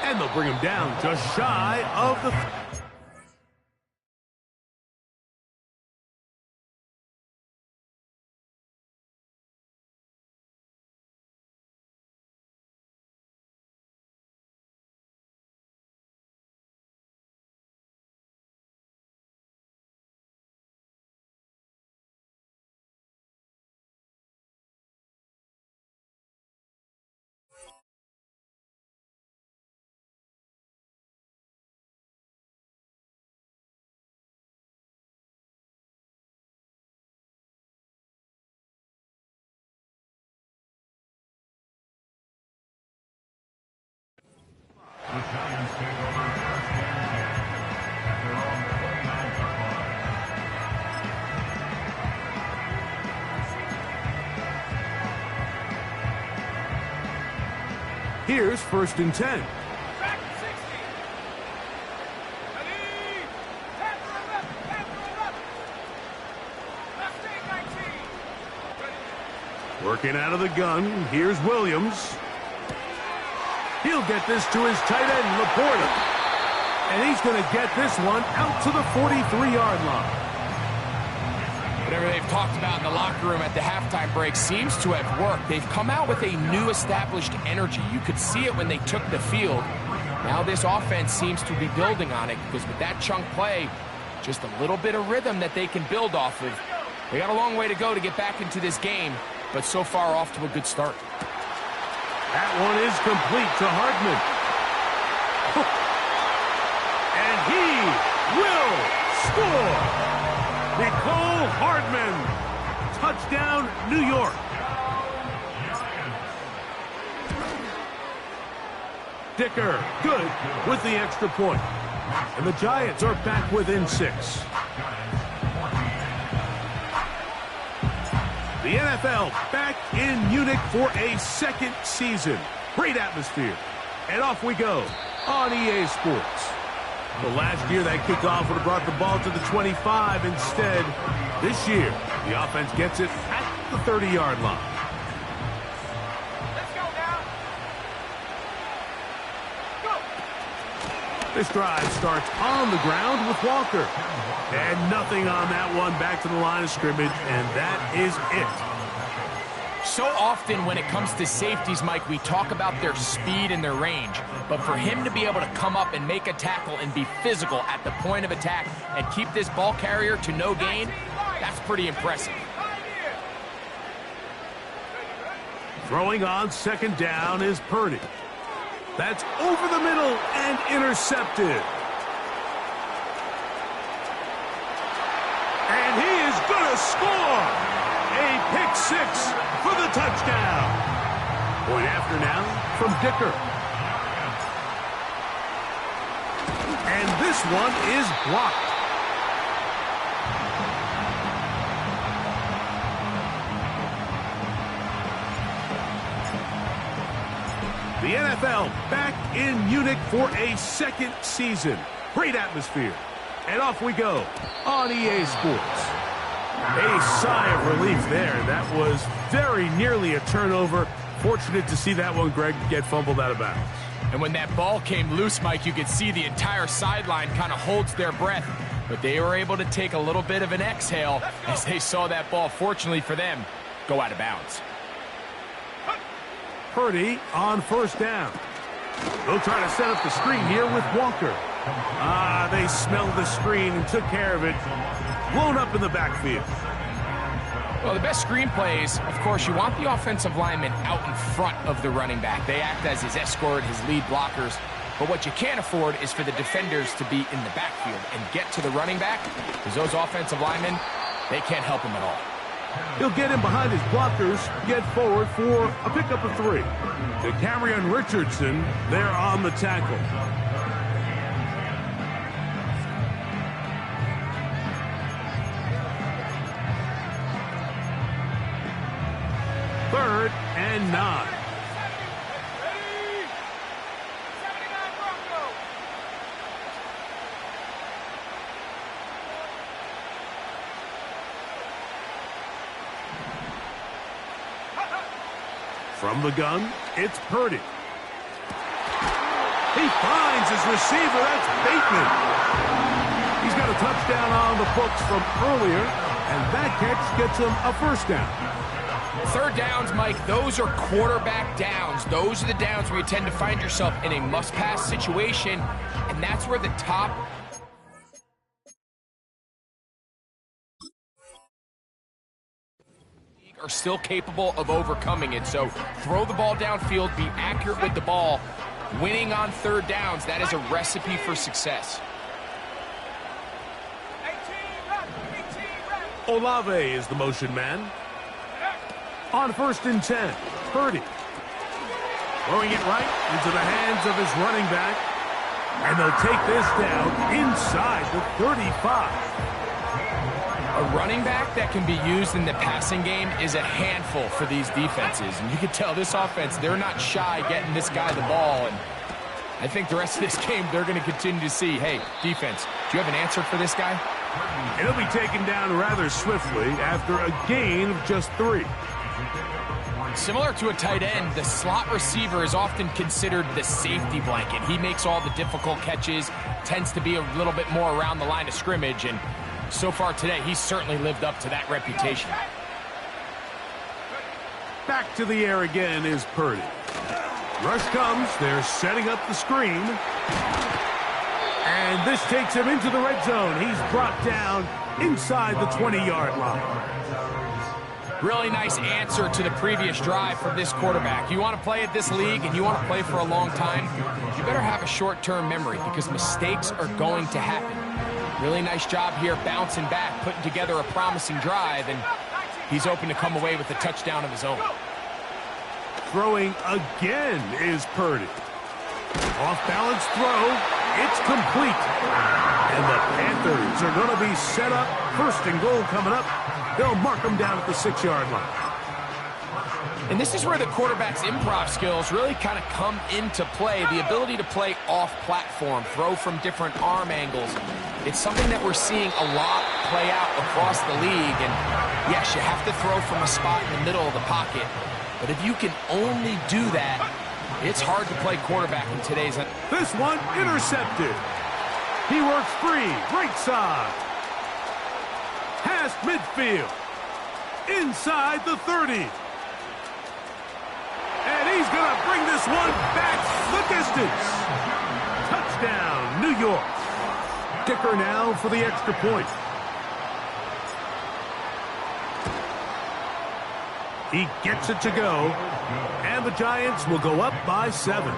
And they'll bring him down just shy of the... Here's 1st and 10. Working out of the gun, here's Williams. He'll get this to his tight end, Laporta. And he's going to get this one out to the 43-yard line. Whatever they've talked about in the locker room at the halftime break seems to have worked. They've come out with a new established energy. You could see it when they took the field. Now this offense seems to be building on it because with that chunk play, just a little bit of rhythm that they can build off of. They got a long way to go to get back into this game, but so far off to a good start. That one is complete to Hardman. And he will score. Nicole Hardman. Touchdown, New York. Dicker, good with the extra point. And the Giants are back within 6. The NFL back in Munich for a 2nd season. Great atmosphere. And off we go on EA Sports. The last year that kickoff would have brought the ball to the 25. Instead, this year, the offense gets it at the 30-yard line. Let's go now. Go. This drive starts on the ground with Walker. And nothing on that one. Back to the line of scrimmage, and that is it. So often when it comes to safeties, Mike, we talk about their speed and their range. But for him to be able to come up and make a tackle and be physical at the point of attack and keep this ball carrier to no gain, that's pretty impressive. Throwing on 2nd down is Purdy. That's over the middle and intercepted. And he is going to score. A pick 6 for the touchdown. Point after now from Dicker. And this one is blocked. The NFL back in Munich for a 2nd season. Great atmosphere. And off we go on EA Sports. A sigh of relief there. That was very nearly a turnover. Fortunate to see that one, Greg, get fumbled out of bounds. And when that ball came loose, Mike, you could see the entire sideline kind of holds their breath. But they were able to take a little bit of an exhale as they saw that ball, fortunately for them, go out of bounds. Purdy on 1st down. They'll try to set up the screen here with Walker. They smelled the screen and took care of it. Blown up in the backfield. Well, the best screen plays, of course, you want the offensive lineman out in front of the running back. They act as his escort, his lead blockers. But what you can't afford is for the defenders to be in the backfield and get to the running back, because those offensive linemen, they can't help him at all. He'll get in behind his blockers, get forward for a pickup of 3. To Cameron Richardson, there on the tackle. Third and 9. From the gun, it's Purdy. He finds his receiver. That's Bateman. He's got a touchdown on the books from earlier, and that catch gets him a first down. Third downs, Mike, those are quarterback downs. Those are the downs where you tend to find yourself in a must-pass situation, and that's where the top are still capable of overcoming it. So throw the ball downfield, be accurate with the ball. Winning on third downs, that is a recipe for success. Olave is the motion man. On 1st and 10, Purdy. Throwing it right into the hands of his running back. And they'll take this down inside the 35. A running back that can be used in the passing game is a handful for these defenses. And you can tell this offense, they're not shy getting this guy the ball. And I think the rest of this game, they're going to continue to see, hey, defense, do you have an answer for this guy? He'll be taken down rather swiftly after a gain of just 3. Similar to a tight end, the slot receiver is often considered the safety blanket. He makes all the difficult catches, tends to be a little bit more around the line of scrimmage, and so far today, he's certainly lived up to that reputation. Back to the air again is Purdy. Rush comes, they're setting up the screen. And this takes him into the red zone. He's brought down inside the 20-yard line. Really nice answer to the previous drive from this quarterback. You want to play at this league and you want to play for a long time, you better have a short-term memory because mistakes are going to happen. Really nice job here bouncing back, putting together a promising drive, and he's open to come away with a touchdown of his own. Throwing again is Purdy. Off-balance throw. It's complete. And the Panthers are going to be set up. 1st and goal coming up. They'll mark them down at the 6-yard line. And this is where the quarterback's improv skills really kind of come into play. The ability to play off-platform, throw from different arm angles. It's something that we're seeing a lot play out across the league. And yes, you have to throw from a spot in the middle of the pocket. But if you can only do that, it's hard to play quarterback in today's... This one intercepted. He works free, right side. Past midfield. Inside the 30. And he's going to bring this one back the distance. Touchdown, New York. Kicker now for the extra point. He gets it to go, and the Giants will go up by 7.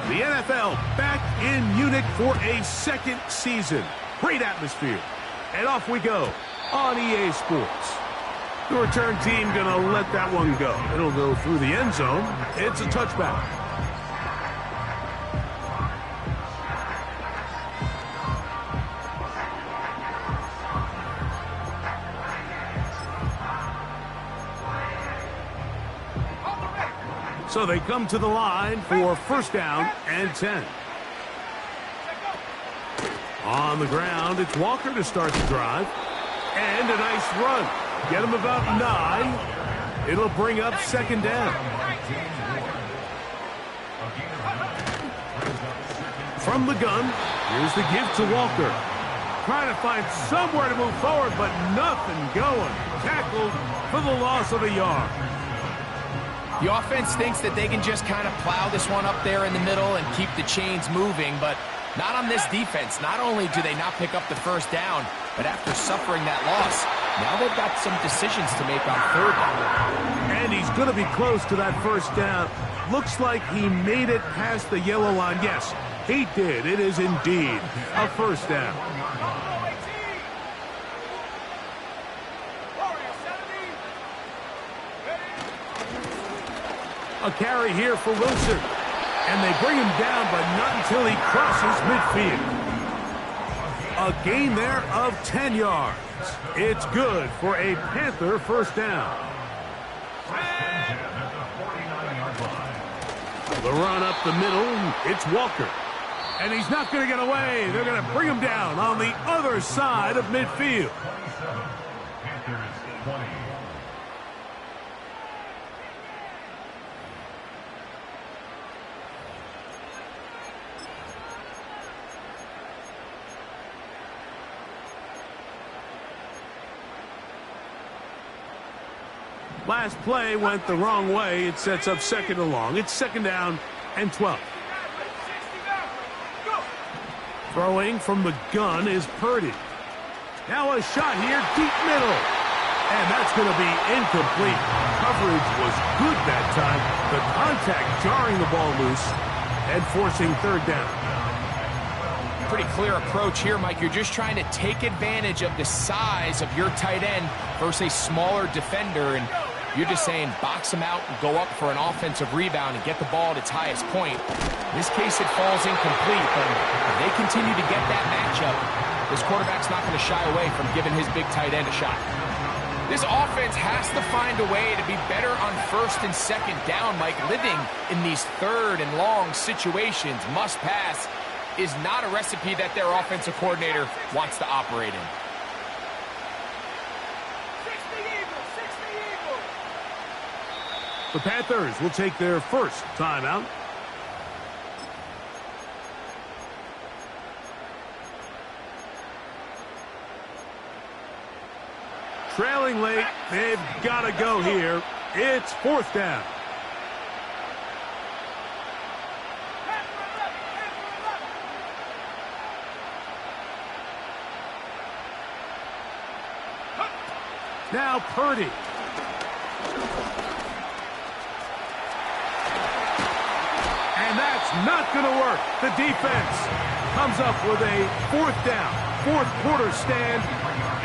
The NFL back in Munich for a second season. Great atmosphere. And off we go on EA Sports. The return team going to let that one go. It'll go through the end zone. It's a touchback. So they come to the line for 1st down and 10. On the ground, it's Walker to start the drive. And a nice run. Get him about 9. It'll bring up 2nd down. From the gun, here's the give to Walker. Trying to find somewhere to move forward, but nothing going. Tackled for the loss of a yard. The offense thinks that they can just kind of plow this one up there in the middle and keep the chains moving, but not on this defense. Not only do they not pick up the 1st down, but after suffering that loss, now they've got some decisions to make on 3rd down. And he's going to be close to that 1st down. Looks like he made it past the yellow line. Yes, he did. It is indeed a 1st down. A carry here for Wilson. And they bring him down, but not until he crosses midfield. A gain there of 10 yards. It's good for a Panther 1st down. The run up the middle, it's Walker. And he's not going to get away. They're going to bring him down on the other side of midfield. Last play went the wrong way. It sets up second and long. It's second down and 12. Throwing from the gun is Purdy. Now a shot here, deep middle. And that's going to be incomplete. Coverage was good that time. The contact jarring the ball loose and forcing third down. Pretty clear approach here, Mike. You're just trying to take advantage of the size of your tight end versus a smaller defender, and you're just saying box him out and go up for an offensive rebound and get the ball at its highest point. In this case, it falls incomplete, but if they continue to get that matchup, this quarterback's not going to shy away from giving his big tight end a shot. This offense has to find a way to be better on first and second down, Mike. Living in these third and long situations, must pass, is not a recipe that their offensive coordinator wants to operate in. The Panthers will take their first timeout. Trailing late, they've got to go here. It's fourth down. Now Purdy. And that's not going to work. The defense comes up with a fourth down, fourth quarter stand,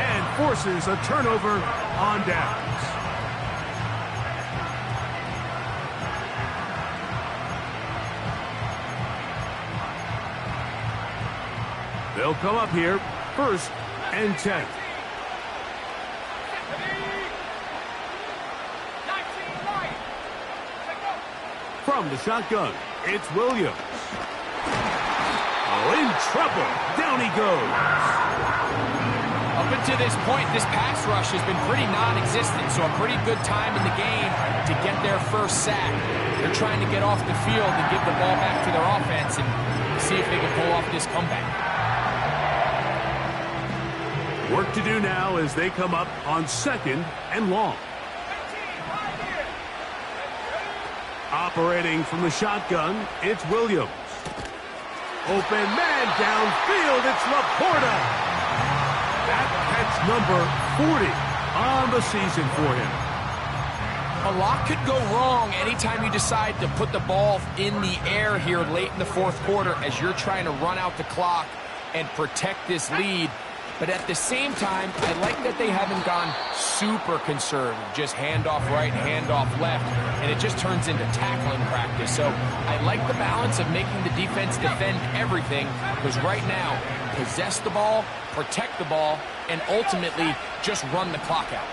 and forces a turnover on downs. They'll come up here, first and 10. From the shotgun, it's Williams. Oh, in trouble. Down he goes. Up until this point, this pass rush has been pretty non-existent, so a pretty good time in the game to get their first sack. They're trying to get off the field and give the ball back to their offense and see if they can pull off this comeback. Work to do now as they come up on second and long. Operating from the shotgun, it's Williams. Open man downfield, it's Laporta. That catch number 40 on the season for him. A lot could go wrong anytime you decide to put the ball in the air here late in the fourth quarter as you're trying to run out the clock and protect this lead. But at the same time, I like that they haven't gone super conservative, just handoff right, handoff left, and it just turns into tackling practice. So I like the balance of making the defense defend everything, because right now, possess the ball, protect the ball, and ultimately just run the clock out.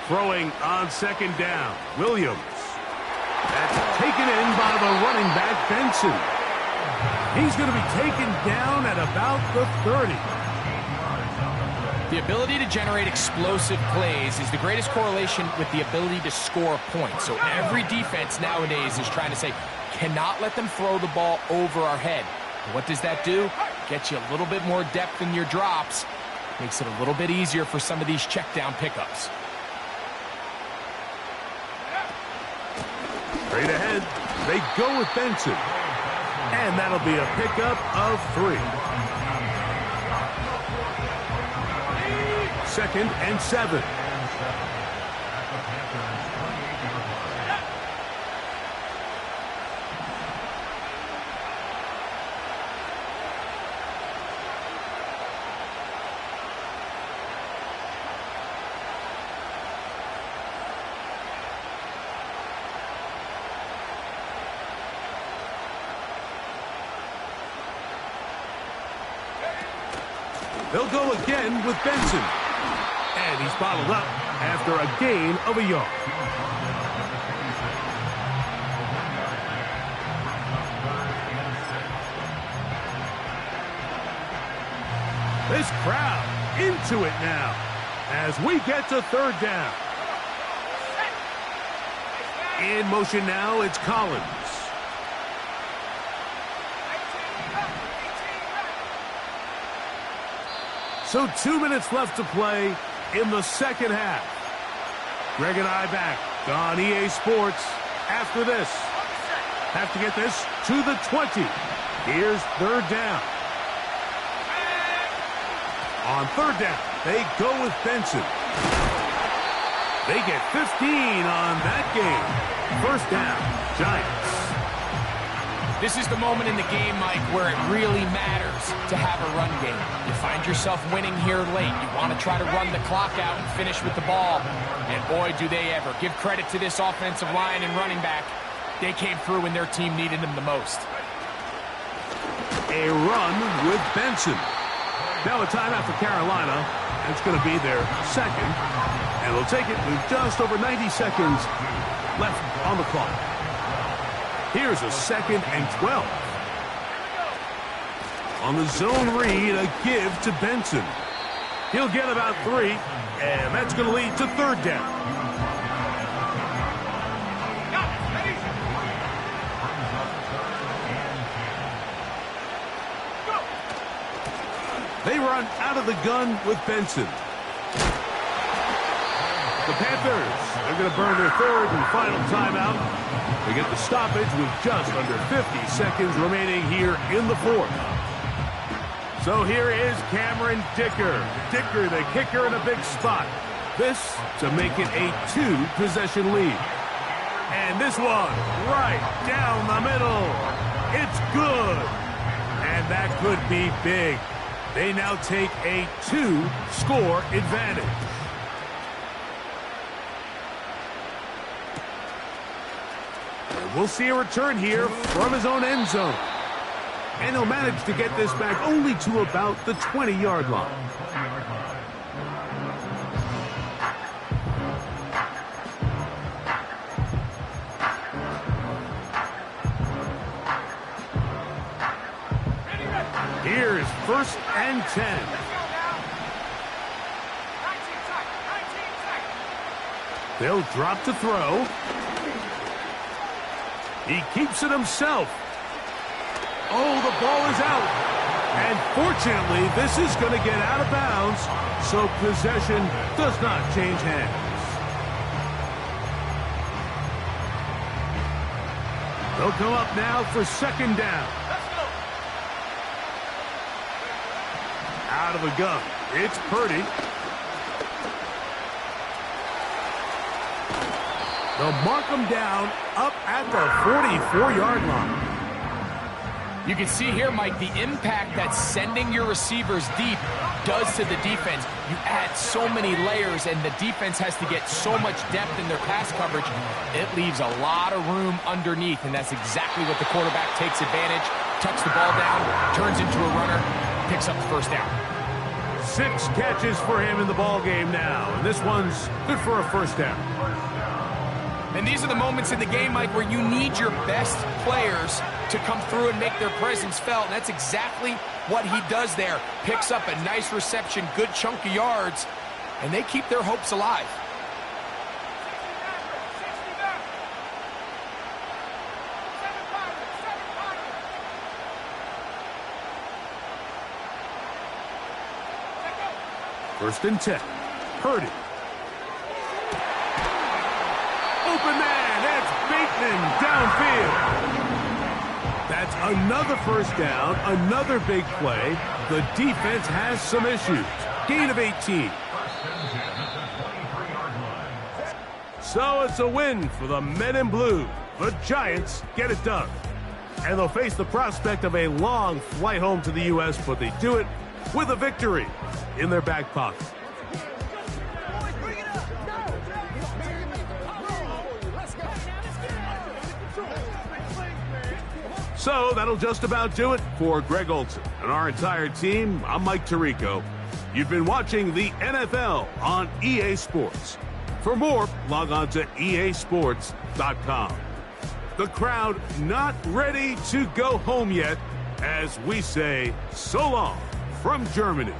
Throwing on second down, Williams. That's taken in by the running back, Benson. He's going to be taken down at about the 30. The ability to generate explosive plays is the greatest correlation with the ability to score points. So every defense nowadays is trying to say, cannot let them throw the ball over our head. What does that do? Gets you a little bit more depth in your drops. Makes it a little bit easier for some of these check down pickups. Straight ahead, they go with Benson. And that'll be a pickup of 3. Second and 7. They'll go again with Benson. And he's bottled up after a gain of a yard. This crowd into it now as we get to third down. In motion now, it's Collins. So 2 minutes left to play in the second half. Greg and I back on EA Sports after this. Have to get this to the 20. Here's third down. On third down, they go with Benson. They get 15 on that game. First down, Giants. This is the moment in the game, Mike, where it really matters to have a run game. You find yourself winning here late. You want to try to run the clock out and finish with the ball. And boy, do they ever. Give credit to this offensive line and running back. They came through when their team needed them the most. A run with Benson. Now a timeout for Carolina. It's going to be their second. And they'll take it with just over 90 seconds left on the clock. Here's a 2nd and 12. On the zone read, a give to Benson. He'll get about 3, and that's going to lead to third down. They run out of the gun with Benson. The Panthers, they're going to burn their third and final timeout. They get the stoppage with just under 50 seconds remaining here in the fourth. So here is Cameron Dicker. Dicker, the kicker, in a big spot. This to make it a 2-possession lead. And this one right down the middle. It's good. And that could be big. They now take a 2-score advantage. We'll see a return here from his own end zone. And he'll manage to get this back only to about the 20-yard line. Here's 1st and 10. They'll drop to throw. He keeps it himself. Oh, the ball is out. And fortunately, this is going to get out of bounds, so possession does not change hands. They'll come up now for 2nd down. Out of the gun. It's Purdy. They'll mark him down up at the 44-yard line. You can see here, Mike, the impact that sending your receivers deep does to the defense. You add so many layers, and the defense has to get so much depth in their pass coverage. It leaves a lot of room underneath, and that's exactly what the quarterback takes advantage. Tucks the ball down, turns into a runner, picks up the first down. 6 catches for him in the ball game now, and this one's good for a first down. And these are the moments in the game, Mike, where you need your best players to come through and make their presence felt. And that's exactly what he does there. Picks up a nice reception, good chunk of yards, and they keep their hopes alive. First and 10. Purdy. Open man. That's Bateman downfield. That's another first down. Another big play. The defense has some issues. Gain of 18. So it's a win for the men in blue. The Giants get it done. And they'll face the prospect of a long flight home to the U.S., but they do it with a victory in their back pocket. So that'll just about do it for Greg Olson and our entire team. I'm Mike Tirico. You've been watching the NFL on EA Sports. For more, log on to easports.com. The crowd not ready to go home yet as we say so long from Germany.